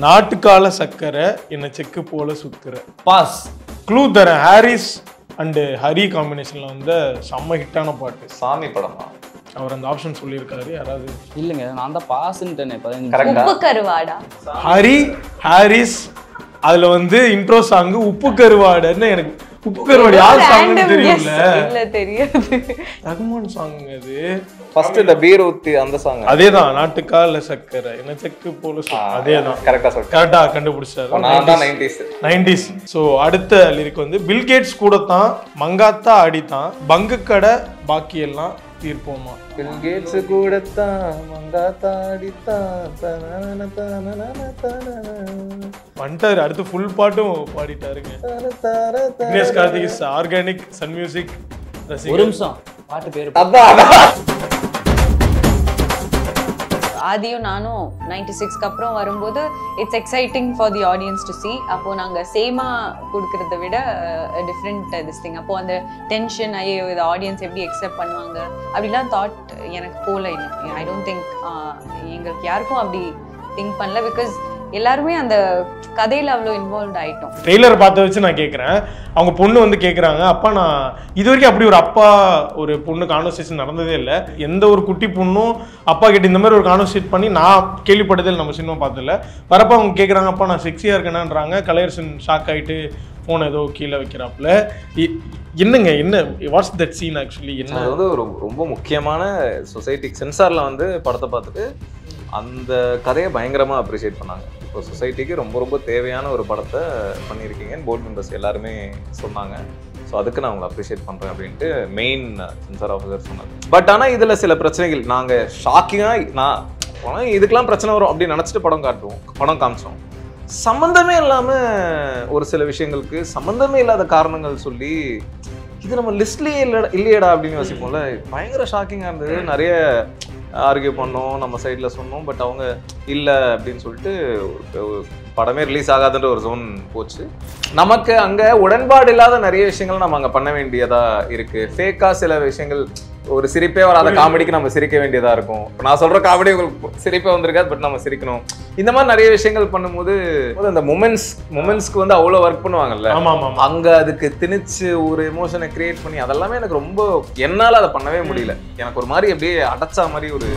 நாட்டுக்கால சக்கரை என்ன செக்கு போல சுத்துற. பாஸ். க்ளூ தரேன். ஹாரிஸ் அண்ட் ஹரி காம்பினேஷன்ல வந்து செம்ம ஹிட்டான பாட்டு. சாமி படம் தான். அவர் அந்த ஆப்ஷன் சொல்லியிருக்காரு. யாராவது இல்லைங்க, நான் தான் பாஸ்ன்ட்டேனே. உப்பு கருவாடா. ஹரி ஹாரிஸ் அதுல வந்து இன்ட்ரோ சாங் உப்பு கருவாடுன்னு. எனக்கு உப்பு கருவாடு யார் சாங்னு தெரியல. இல்ல தெரியாது. ரகுமான் சாங் அது. ஃபர்ஸ்ட் இந்த பீர் ஊத்தி அந்த சாங். அதேதான். நாட்டுக்கால சக்கரை என்ன செக்கு போல அதேதான். கரெக்டா சொல்றேன். கரெக்டா கண்டுபிடிச்சாரு. நான் தான் 90s. சோ அடுத்த லிரிக் வந்து பில் கேட்ஸ் கூட தான் மங்காத்தா அடித்தான் பங்கு கடை பாக்கி எல்லாம் தீர்ப்போமா. பில் கேட்ஸ் கூட தான் மங்காத்தா அடித்தான். வந்துட்டாரு. அடுத்து ஃபுல் பாட்டும் பாடிட்டாருங்க. விக்னேஷ் கார்த்திக் ஆர்கானிக் சன் மியூசிக் ஒரு நிமிஷம் பாட்டு பேரு. ஆதியும் நானும் 96க்கு அப்புறம் வரும்போது it's exciting for the audience to see. அப்போ நாங்க சேமா கொடுக்கறத விட டிஃப்ரெண்ட் திஸ் திங். அப்போ அந்த டென்ஷன், ஐயோ இது ஆடியன்ஸ் எப்படி எக்ஸெப்ட் பண்ணுவாங்க அப்படிலாம் தாட் எனக்கு போல. ஐ டோன்ட் திங்க் எங்களுக்கு யாருக்கும் அப்படி திங்க் பண்ணல. பிகாஸ் எல்லாருமே அந்த கதையில அவ்வளோ இன்வால்வ் ஆயிட்டோம். ட்ரெய்லர் பார்த்து வச்சு நான் கேட்குறேன். அவங்க பொண்ணு வந்து கேட்குறாங்க, அப்பா நான் இது வரைக்கும் அப்படி ஒரு அப்பா ஒரு பொண்ணு கான்வர்சேஷன் நடந்ததே இல்லை. எந்த ஒரு குட்டி பொண்ணும் அப்பா கிட்ட இந்த மாதிரி ஒரு கான்வர்சேட் பண்ணி நான் கேள்விப்பட்டதில் நம்ம சினிமா பார்த்ததில்ல. வரப்போ அவங்க கேட்குறாங்க, அப்பா நான் செக்ஸியாக இருக்கேனான்றாங்க. கலையரசன் ஷாக் ஆகிட்டு ஃபோன் ஏதோ கீழே வைக்கிறாப்புல. என்னங்க என்ன வாட்ஸ் தட் சீன் ஆக்சுவலி? என்ன அது வந்து ஒரு ரொம்ப முக்கியமான சொசைட்டிக்கு சென்சாரில் வந்து படத்தை பார்த்துட்டு அந்த கதையை பயங்கரமாக அப்ரிஷியேட் பண்ணாங்க. இப்போ சொசைட்டிக்கு ரொம்ப ரொம்ப தேவையான ஒரு படத்தை பண்ணியிருக்கீங்கன்னு போர்ட் மெம்பர்ஸ் எல்லாருமே சொன்னாங்க. ஸோ அதுக்கு நான் உங்களை அப்ரிஷியேட் பண்ணுறேன் அப்படின்ட்டு மெயின் சென்சார் ஆஃபீஸர் சொன்னாங்க. பட் ஆனால் இதில் சில பிரச்சனைகள் நாங்கள் ஷாக்கிங்காக நான் இதுக்கெல்லாம் பிரச்சனை வரும் அப்படின்னு நினச்சிட்டு படம் காமிச்சோம். சம்மந்தமே இல்லாமல் ஒரு சில விஷயங்களுக்கு சம்மந்தமே இல்லாத காரணங்கள் சொல்லி இது நம்ம லிஸ்ட்லேயே இல்லையடா அப்படின்னு யோசிப்போம்ல. பயங்கர ஷாக்கிங்காக இருந்தது. நிறைய ஆர்கியூ பண்ணோம், நம்ம சைடில் சொன்னோம். பட் அவங்க இல்லை அப்படின்னு சொல்லிட்டு படமே ரிலீஸ் ஆகாதுன்ற ஒரு ஜோன் போச்சு. நமக்கு அங்கே உடன்பாடு இல்லாத நிறைய விஷயங்கள் நம்ம அங்கே பண்ண வேண்டியதாக இருக்குது. ஃபேக்காக சில விஷயங்கள், ஒரு சிரிப்பே வராத காமெடிக்கு நம்ம சிரிக்க வேண்டியதா இருக்கும். நான் சொல்ற காமெடி உங்களுக்கு சிரிப்பே வந்திருக்காது, பட் நம்ம சிரிக்கணும். இந்த மாதிரி நிறைய விஷயங்கள் பண்ணும்போது அந்த மொமெண்ட்ஸ்க்கு வந்து அவ்வளோ ஒர்க் பண்ணுவாங்கல்ல. அங்க அதுக்கு திணிச்சு ஒரு எமோஷனை கிரியேட் பண்ணி அதெல்லாமே எனக்கு ரொம்ப என்னால அதை பண்ணவே முடியல. எனக்கு ஒரு மாதிரி அப்படியே அடைச்சா மாதிரி ஒரு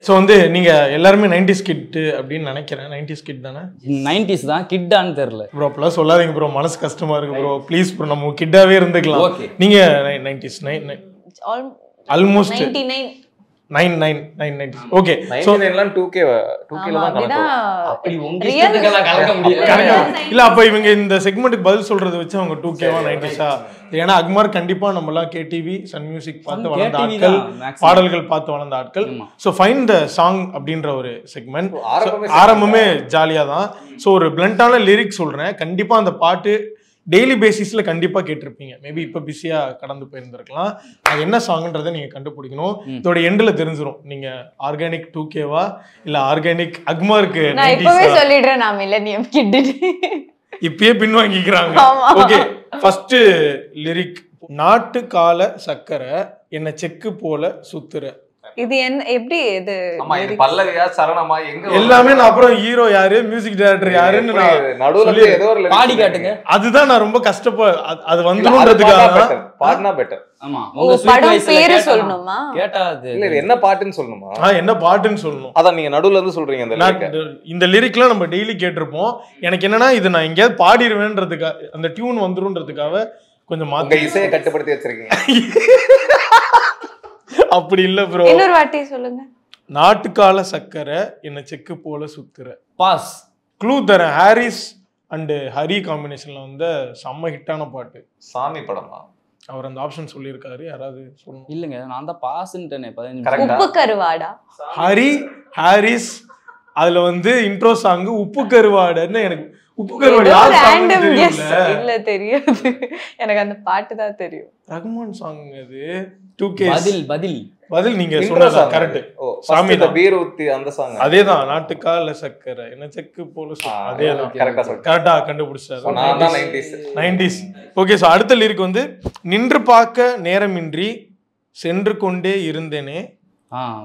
ஸோ வந்து நீங்கள் எல்லாருமே 90s கிட் அப்படின்னு நினைக்கிறேன். 90s கிட் தானே? 90s தான், கிட்டான்னு தெரியல ப்ரோ. அப்பெல்லாம் சொல்லாதீங்க ப்ரோ, மனசு கஷ்டமா இருக்கு ப்ரோ. ப்ளீஸ் ப்ரோ, நம்ம கிட்டாவே இருந்துக்கலாம். நீங்கள் 90s almost 99 okay. So 2K தான் கணக்கு. அப்படி உங்க இஷ்டத்துக்கெல்லாம் கலக்க முடியாது. இல்ல அப்ப இவங்க இந்த செக்மெண்ட்டுக்கு பதில் சொல்றது வச்சு அவங்க 2K-வா 90s-ஆ? ஏன்னா அக்மார் கண்டிப்பா நம்ம எல்லாம் கேடிவி சன் மியூசிக் பார்த்து வளர்ந்த ஆட்கள், பாடல்கள் பார்த்து வளர்ந்த ஆட்கள். ஸோ ஃபைண்ட் த சாங் அப்படின்ற ஒரு செக்மெண்ட் ஆரம்பமே ஜாலியா தான். ஸோ ஒரு பிளண்டான லிரிக்ஸ் சொல்றேன். கண்டிப்பா அந்த பாட்டு டெய்லி பேசிஸ்ல கண்டிப்பா கேட்டிருப்பீங்க. மேபி இப்ப பிஸியா கடந்து போயிருந்திருக்கலாம். அது என்ன சாங்ன்றதை நீங்க கண்டுபிடிக்கணும். இதோட எண்ட்ல தெரிஞ்சிடும் நீங்க ஆர்கானிக் 2K-வா இல்ல ஆர்கானிக் அக்மாருக்கு. நான் இப்பவே சொல்லிடுறேன், நான் மில்லனியம் கிட். இப்பயே பின்வாங்கிக்கிறாங்க. Okay, first lyric. நாட்டு கால சக்கரை என்ன செக்கு போல சுத்துற. இது என்ன எப்படி இது பல்லவியா சரணமா எங்க எல்லாமே நான் அப்புறம் ஹீரோ யாரு, மியூசிக் டைரக்டர் யாருன்னு நான் நடுவுல ஏதோ ஒரு பாடி காட்டுங்க. அதுதான் நான் ரொம்ப அது வந்துன்றதுக்காக பாடுனா பெட்டர். ஆமா, உங்க படம் பேரு சொல்லணுமா? கேட்டா அது இல்ல இது என்ன பாட்டுன்னு சொல்லணுமா? என்ன பாட்டுன்னு சொல்லணும். அதான் நீங்க நடுவுல இருந்து சொல்றீங்க. இந்த லிரிக்லாம் நம்ம டெய்லி கேட்டிருப்போம். எனக்கு என்னன்னா இது நான் எங்கேயாவது பாடிடுவேன்றதுக்காக, அந்த டியூன் வந்துருன்றதுக்காக கொஞ்சம் மாத்த இசையை கட்டுப்படுத்தி வச்சிருக்கீங்க. அப்படி இல்ல ப்ரோ. இன்னொரு வாட்டி சொல்லுங்க. நாட்டுக்கால சக்கரை என்ன செக்கு போல சுத்துற. பாஸ். க்ளூ தரேன். ஹாரிஸ் அண்ட் ஹரி காம்பினேஷன்ல வந்து செம்ம ஹிட்டான பாட்டு. சாமி படம் தான். அவர் அந்த ஆப்ஷன் சொல்லியிருக்காரு. யாராவது சொல்லணும்? இல்லைங்க, நான் தான் பாஸ்ன்ட்டேனே. 15 உப்பு கருவாடா. ஹரி ஹாரிஸ் அதுல வந்து இன்ட்ரோ சாங் உப்பு கருவாடுன்னு. எனக்கு உப்பு கருவாடு யார் ரேண்டம் சாங் கெஸ் தெரியல. இல்ல தெரியாது. எனக்கு அந்த பாட்டு தான் தெரியும். ரகுமான் சாங் அது 2K. பதில் நீங்க சொன்னது கரெக்ட். சாமி தான் பீர் ஊத்தி அந்த சாங். அதேதான். நாட்டுக்கா இல்ல சக்கரை என்ன செக்கு போல அதேதான். கரெக்டா சொல்றேன். கரெக்டா கண்டுபிடிச்சாரு. நான் தான் 90s. ஓகே, சோ அடுத்த லிரிக் வந்து நின்று பார்க்க நேரமின்றி சென்று கொண்டே இருந்தேனே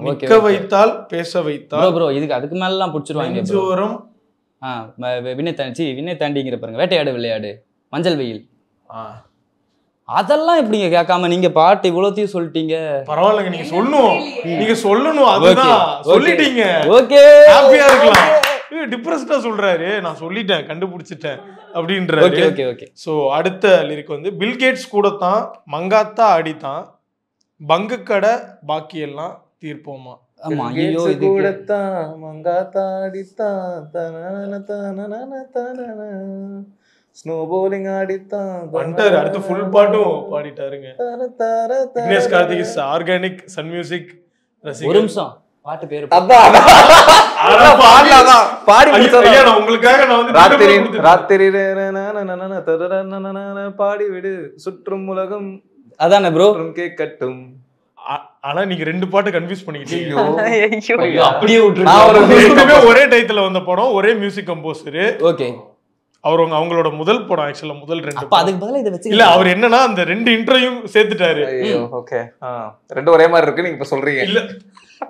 நிக்க வைத்தால் பேச வைத்தால் ப்ரோ இதுக்கு அதுக்கு மேல எல்லாம் புடிச்சிருவாங்க ப்ரோ. ஜோரம் விண்ணை தாண்டிங்கிற பாருங்க, வேட்டையாடு விளையாடு, மஞ்சள் வெயில், அதெல்லாம் எப்படிங்க கேட்காம நீங்க பாட்டு இவ்வளோத்தையும் சொல்லிட்டீங்க. பரவாயில்லைங்க, நீங்க சொல்லணும் அதுதான் சொல்லிட்டீங்க. ஓகே, ஹாப்பியா இருக்கலாம். டிப்ரெஸ்டா சொல்றாரு, நான் சொல்லிட்டேன் கண்டுபிடிச்சிட்டேன் அப்படின்றாரு. Okay okay okay. சோ அடுத்த லிரிக் வந்து பில்கேட்ஸ் கூட தான் மங்காத்தா ஆடித்தான் பங்கு கடை பாக்கி எல்லாம் தீர்ப்போமா. ஆமா, ஐயோ இது கூடத்தான் மங்காத்தா ஆடித்தான் தனன தனன தனன ஸ்னோ போலிங் ஆடித்தான் வந்துட்டாரு. அடுத்து ஃபுல் பாட்டும் பாடிட்டாருங்க. விக்னேஷ் கார்த்திக் இஸ் ஆர்கானிக் சன் மியூசிக் ரசிகர். ஒரு நிமிஷம் பாட்டு பேரு பாடி உங்களுக்காக நான் வந்து ராத்திரி பாடி விடு சுற்றும் உலகம் அதானே ப்ரோ கேட்கட்டும். ஆனா நீங்க ரெண்டு பாட்டு கன்ஃபியூஸ் பண்ணிக்கிட்டீங்க. அப்படியே விட்டுருங்க. ஒரே டைட்டில் வந்த படம், ஒரே மியூசிக் கம்போசர். ஓகே, அவங்களோட முதல் படம் ஆக்சுவலா முதல் ரெண்டு. அப்ப அதுக்கு பதிலா இத வச்சு இல்ல அவர் என்னன்னா அந்த ரெண்டு இன்ட்ரோயும் சேர்த்துட்டாரு. ஓகே, ரெண்டு ஒரே மாதிரி இருக்கு நீங்க இப்ப சொல்றீங்க. இல்ல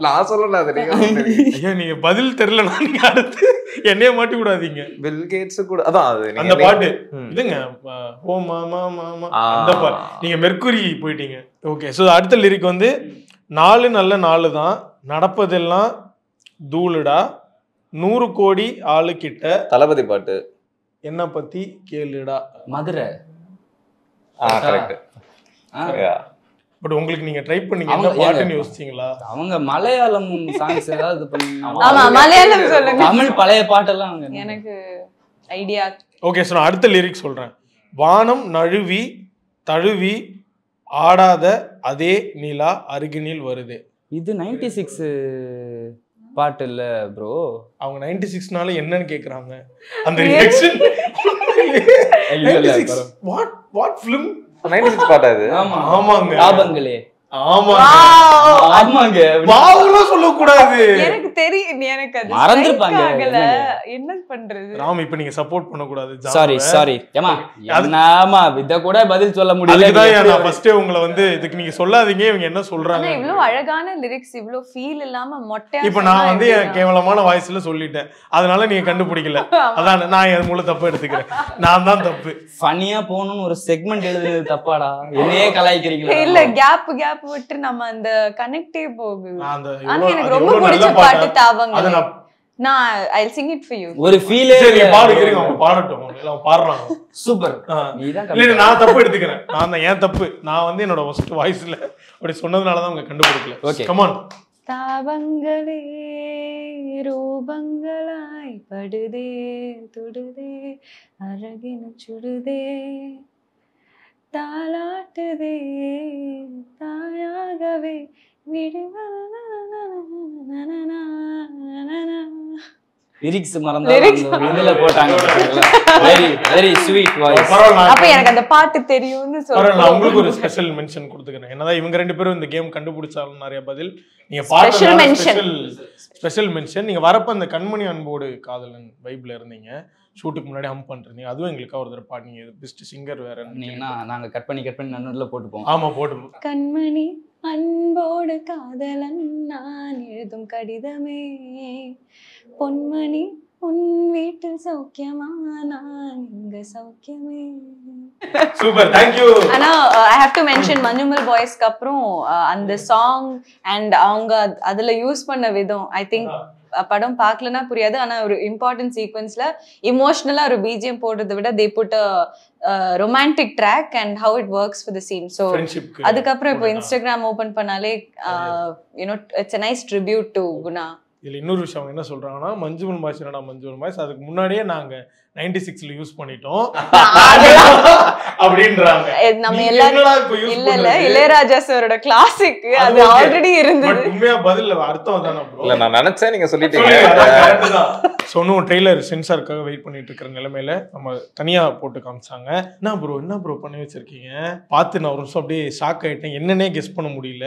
நான் சொல்லல, அது ஐயா நீங்க பதில் தெரியலனா நீங்க அடுத்து என்னைய மாட்டி விடாதீங்க. பில் கேட்ஸ் கூட அதான் அது அந்த பாட்டு இதுங்க. ஓ மாமா மாமா அந்த பாட்டு. நீங்க மெர்க்குரி போயிட்டீங்க. ஓகே, சோ அடுத்த லிரிக் வந்து 4 நல்ல நாள் தான் நடப்பதெல்லாம் தூளுடா 100 கோடி ஆளு கிட்ட தளபதி பாட்டு என்ன பத்தி கேளுடா. மதுரை. கரெக்ட். பட் உங்களுக்கு நீங்க ட்ரை பண்ணீங்க என்ன பாட்டுன்னு யோசிச்சீங்களா? அவங்க மலையாளம் சாங்ஸ் ஏதாவது ஆமா மலையாளம் சொல்லுங்க. தமிழ் பழைய பாட்டெல்லாம் எனக்கு ஐடியா. ஓகே, சோ நான் அடுத்த லிரிக் சொல்றேன். வானம் நழுவி தழுவி ஆடாத அதே நிலா அருகினில் வருது. இது 96 பாட்டு இல்ல ப்ரோ. அவங்க 96னால என்னன்னு கேக்குறாங்க. அந்த ரியாக்ஷன் வாட் ஃபிலிம் 96 பாட்டா இது? ஆமாங்க. ஞாபகங்களே. ஆமாங்க. வாவுல சொல்ல கூடாது. எனக்கு தெரியும், எனக்கு அது மறந்துருப்பாங்க. என்ன பண்றது? ராம் இப்ப நீங்க சப்போர்ட் பண்ண கூடாது. சாரி ஏமா நாமா இத கூட பதில் சொல்ல முடியல. அதுதான் நான் ஃபர்ஸ்டே உங்களை வந்து இதுக்கு நீங்க சொல்லாதீங்க இவங்க என்ன சொல்றாங்க. இவ்வளவு அழகான லிரிக்ஸ் இவ்வளவு ஃபீல் இல்லாம மொட்டையா இப்ப நான் வந்து கேவலமான வாய்ஸ்ல சொல்லிட்டேன், அதனால நீங்க கண்டுபிடிக்கல. அதான் நான் என் மூல தப்பு எடுத்துக்கிறேன். நான் தான் தப்பு. ஃபனியா போகணும்னு ஒரு செக்மெண்ட் எழுதுறது தப்பாடா. என்னையே கலாய்க்கிறீங்களா? இல்ல கேப் விட்டு நம்ம அந்த கனெக்டே போகுது. ஆனா எனக்கு ரொம்ப பிடிச்ச பாட்டு தாவங்க. நான் I'll sing it for you. ஒரு ஃபீலே சரி பாடுங்க, அவங்க பாடட்டும். அவங்க பாடுறாங்க. சூப்பர். இல்ல நான் தப்பு எடுத்துக்கிறேன். நான் தான் ஏன் தப்பு. நான் வந்து என்னோட ஃபர்ஸ்ட் வாய்ஸ்ல அப்படி சொன்னதுனால தான் அவங்க கண்டுபிடிக்கல. Okay come on. தாவங்களே ரூபங்களாய் படுதே தொடுதே அழகின சுடுதே தாலாட்டுதே தாயாகவே லிரிக்ஸ் மறந்தால போட்டாங்க. Very sweet voice. அப்ப எனக்கு அந்த பாட்டு தெரியும்னு சொல்றேன். நான் உங்களுக்கு ஒரு ஸ்பெஷல் மென்ஷன் கொடுத்துக்கிறேன். என்னதான் இவங்க ரெண்டு பேரும் இந்த கேம் கண்டுபிடிச்சாலும் நிறைய பதில் நீங்க பாட்டு ஸ்பெஷல் மென்ஷன். நீங்க வரப்ப அந்த கண்மணி அன்போடு காதலன் வைப்ல இருந்தீங்க, ஷூட்டுக்கு முன்னாடி ஹம் பண்றீங்க. அதுவும் எங்களுக்கு ஒரு தடவை பாடுங்க. பெஸ்ட் சிங்கர் வேற நீங்கன்னா நாங்க கட் பண்ணி நடுவுல போட்டுப்போம். ஆமா போட்டுப்போம். கண்மணி அன்போடு காதலன் நான் எழுதும் கடிதமே பொன்மணி உன் வீட்டில் சௌக்கியமா நான் இங்க சௌக்கியமே. Super, thank you. ஆனா I have to mention Manjummel பாய்ஸ்க்கு அப்புறம் அந்த சாங் அண்ட் அவங்க அதுல யூஸ் பண்ண விதம் ஐ திங்க் படம் பார்க்கலனா புரியாது. ஆனா ஒரு இம்பார்ட்டன்ட் சீக்வென்ஸ்ல இமோஷனலா ஒரு பிஜிஎம் போடுறதை விட they put a romantic track and how it works for the scene. So அதுக்கப்புறம் இப்போ இன்ஸ்டாகிராம் ஓபன் பண்ணாலே you know it's a nice tribute to Guna. இதில் இன்னொரு விஷயம் அவங்க என்ன சொல்கிறாங்கன்னா மஞ்சுமல் பாய்ஸ் என்னடா மஞ்சுமல் பாய்ஸ் அதுக்கு முன்னாடியே நாங்கள் 96ல யூஸ் பண்ணிட்டோம் அப்படின்றாங்க. நம்ம எல்லாரும் இல்ல இளையராஜா சாரோட கிளாசிக் அது ஆல்ரெடி இருந்தது. உண்மையா பதில் அர்த்தம் தானே ப்ரோ? இல்ல நான் நினைச்சேன் நீங்க சொல்லிட்டீங்க. சொன்னும் ட்ரெய்லர் சென்சாருக்காக வெயிட் பண்ணிட்டு இருக்கிற நிலைமையில நம்ம தனியா போட்டு காமிச்சாங்க. என்ன ப்ரோ பண்ணி வச்சிருக்கீங்க பார்த்து நான் ஒரு நிமிஷம் அப்படியே ஷாக் ஆயிட்டேன். என்னன்னே கெஸ் பண்ண முடியல.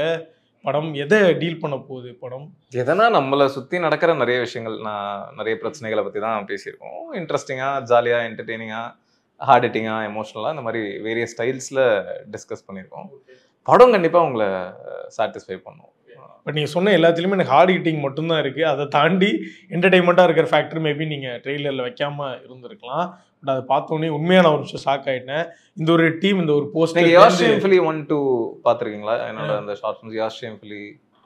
படம் எதை டீல் பண்ண போகுது? படம் எதனா நம்மளை சுற்றி நடக்கிற நிறைய விஷயங்கள், நான் நிறைய பிரச்சனைகளை பற்றி தான் பேசியிருக்கோம். இன்ட்ரெஸ்டிங்காக, ஜாலியாக, என்டர்டெய்னிங்காக, ஹார்ட் ஹிட்டிங்காக, எமோஷ்னலாக இந்த மாதிரி வேரியஸ் ஸ்டைல்ஸில் டிஸ்கஸ் பண்ணியிருக்கோம். படம் கண்டிப்பாக உங்களை சாட்டிஸ்ஃபை பண்ணும். பட் நீங்கள் சொன்ன எல்லாத்துலேயுமே எனக்கு ஹார்ட் ஹிட்டிங் மட்டும்தான் இருக்குது. அதை தாண்டி என்டர்டெயின்மெண்ட்டாக இருக்கிற ஃபேக்டர் மேபி நீங்கள் ட்ரெய்லரில் வைக்காமல் இருந்திருக்கலாம். பட் அதை பார்த்தோன்னே உண்மையாக நான் ஒரு நிமிஷம் ஷாக் ஆகிட்டேன். இந்த ஒரு டீம், இந்த ஒரு போஸ்ட். நீங்கள் யாஷ் ஷேம்ஃபுல்லி 1-2 பார்த்துருக்கீங்களா? என்னோட அந்த ஷார்ட் ஃபிலிம்ஸ் யாஷ் ஷேம்ஃபுல்லி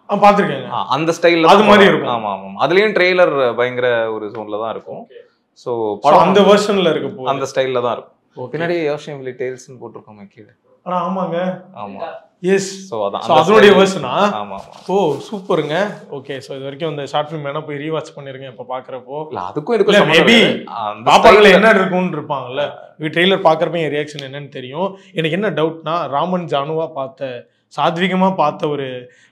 பார்த்துருக்கேன். அந்த ஸ்டைலில் அது மாதிரி இருக்கும். ஆமாம், அதுலேயும் ட்ரெய்லர் பயங்கர ஒரு ஜோனில் தான் இருக்கும். ஸோ படம் அந்த வெர்ஷனில் இருக்கும், அந்த ஸ்டைலில் தான் இருக்கும். பின்னாடி யாஷ் ஷேம்ஃபுல்லி டேல்ஸ்ன்னு போட்டிருக்கோம் கீழே. ஆமாங்க, ஆமாம். எஸ், ஸோ அதான் அதனுடைய வெர்ஷனா? ஆமாம். ஓ சூப்பருங்க. ஓகே, ஸோ இது வரைக்கும் இந்த ஷார்ட் ஃபிலிம் வேணா போய் ரீவாட்ச் பண்ணிருங்க. இப்போ பார்க்குறப்போ அதுக்கும் இதுக்கும் மேபி பாப்பாங்கள என்ன இருக்கும்னு இருப்பாங்கல்ல, ட்ரெய்லர் பார்க்குறப்ப என் ரியாக்ஷன் என்னன்னு தெரியும். எனக்கு என்ன டவுட்னா, ராமன் ஜானுவா பார்த்த, சாத்விகமா பார்த்த ஒரு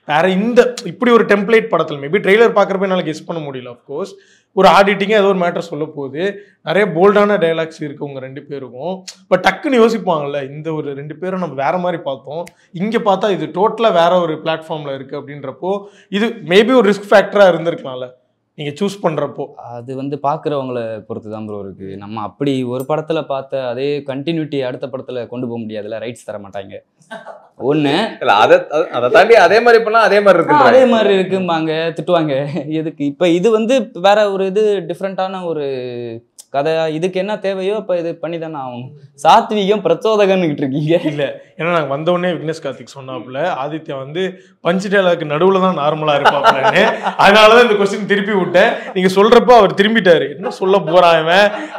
வேற இந்த இப்படி ஒரு டெம்ப்ளேட் படத்தில் மேபி ட்ரெய்லர் பார்க்குறப்ப என்னால் கெஸ் பண்ண முடியல. அஃப்கோர்ஸ் ஒரு ஆடிட்டிங்காக ஏதோ ஒரு மேட்டர் சொல்ல போகுது. நிறைய போல்டான டைலாக்ஸ் இருக்கு உங்க 2 பேருக்கும். பட் டக்குன்னு யோசிப்பாங்கல்ல, இந்த ஒரு 2 பேரும் நம்ம வேற மாதிரி பார்த்தோம், இங்கே பார்த்தா இது டோட்டலாக வேற ஒரு பிளாட்ஃபார்ம்ல இருக்கு அப்படின்றப்போ இது மேபி ஒரு ரிஸ்க் ஃபேக்டரா இருந்திருக்கலாம்ல நீங்கள் சூஸ் பண்ணுறப்போ. அது வந்து பார்க்குறவங்கள பொறுத்து தான் ப்ரோ இருக்குது. நம்ம அப்படி ஒரு படத்தில் பார்த்த அதே கண்டினியூட்டி அடுத்த படத்தில் கொண்டு போக முடியாதுல்ல, ரைட்ஸ் தர மாட்டாங்க. ஒன்று இல்லை, அதை தாண்டி அதே மாதிரி பண்ணால் அதே மாதிரி இருக்கு, அதே மாதிரி இருக்கும்பாங்க, திட்டுவாங்க. எதுக்கு இப்போ இது வந்து வேற ஒரு இது டிஃப்ரெண்ட்டான ஒரு கதை, இதுக்கு என்ன தேவையோ இப்போ இது பண்ணி தானே ஆகணும். சாத்விகம் பிரச்சோதகன்னுக்கிட்டு இருக்கீங்க. இல்லை, ஏன்னா நாங்கள் வந்தோடனே விக்னேஷ் கார்த்திக் சொன்னாப்புல ஆதித்யா வந்து பஞ்சு டேலாக்கு நடுவில் தான் நார்மலாக இருப்பாப்புலன்னு. அதனால தான் இந்த கொஸ்டின் திருப்பி விட்டேன். நீங்கள் சொல்கிறப்போ அவர் திரும்பிட்டாரு, என்ன சொல்ல போகிறான்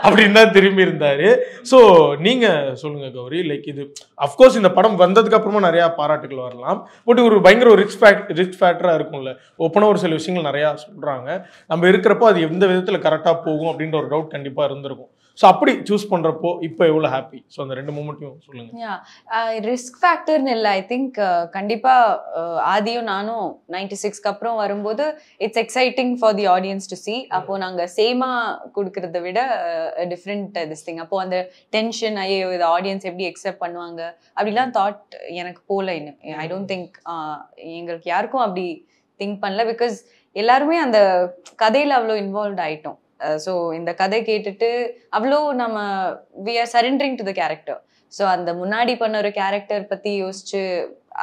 அப்படின்னு தான் திரும்பி இருந்தார். ஸோ நீங்கள் சொல்லுங்கள் கௌரி, லைக் இது அஃப்கோர்ஸ் இந்த படம் வந்ததுக்கு அப்புறமா நிறையா பாராட்டுகள் வரலாம். பட் ஒரு பயங்கர ஒரு ரிஸ்க் ஃபேக்டராக இருக்கும்ல, ஓப்பனாக ஒரு சில விஷயங்கள் நிறையா சொல்கிறாங்க. நம்ம இருக்கிறப்போ அது எந்த விதத்தில் கரெக்டாக போகும் அப்படின்ற ஒரு டவுட் கண்டிப்பாக இருந்திருக்கும். ஸோ அப்படி சூஸ் பண்றப்போ இப்போ எவ்வளோ ஹாப்பி? ஸோ அந்த 2 மூமெண்ட்டையும் சொல்லுங்க. ரிஸ்க் ஃபேக்டர்னு இல்லை, ஐ திங்க் கண்டிப்பாக ஆதியும் நானும் 96க்கு அப்புறம் வரும்போது it's exciting for the audience to see. அப்போ நாங்கள் சேமா கொடுக்கறத விட டிஃப்ரெண்ட் திஸ் திங். அப்போ அந்த டென்ஷன், ஐயோ இது ஆடியன்ஸ் எப்படி எக்ஸெப்ட் பண்ணுவாங்க அப்படிலாம் தாட் எனக்கு போல. இன்னும் ஐ டோன்ட் திங்க் எங்களுக்கு யாருக்கும் அப்படி திங்க் பண்ணல. பிகாஸ் எல்லாருமே அந்த கதையில் அவ்வளோ இன்வால்வ் ஆயிட்டோம். ஸோ இந்த கதை கேட்டுட்டு அவ்வளோ நம்ம we are surrendering to the character. So அந்த முன்னாடி பண்ண ஒரு கேரக்டர் பற்றி யோசிச்சு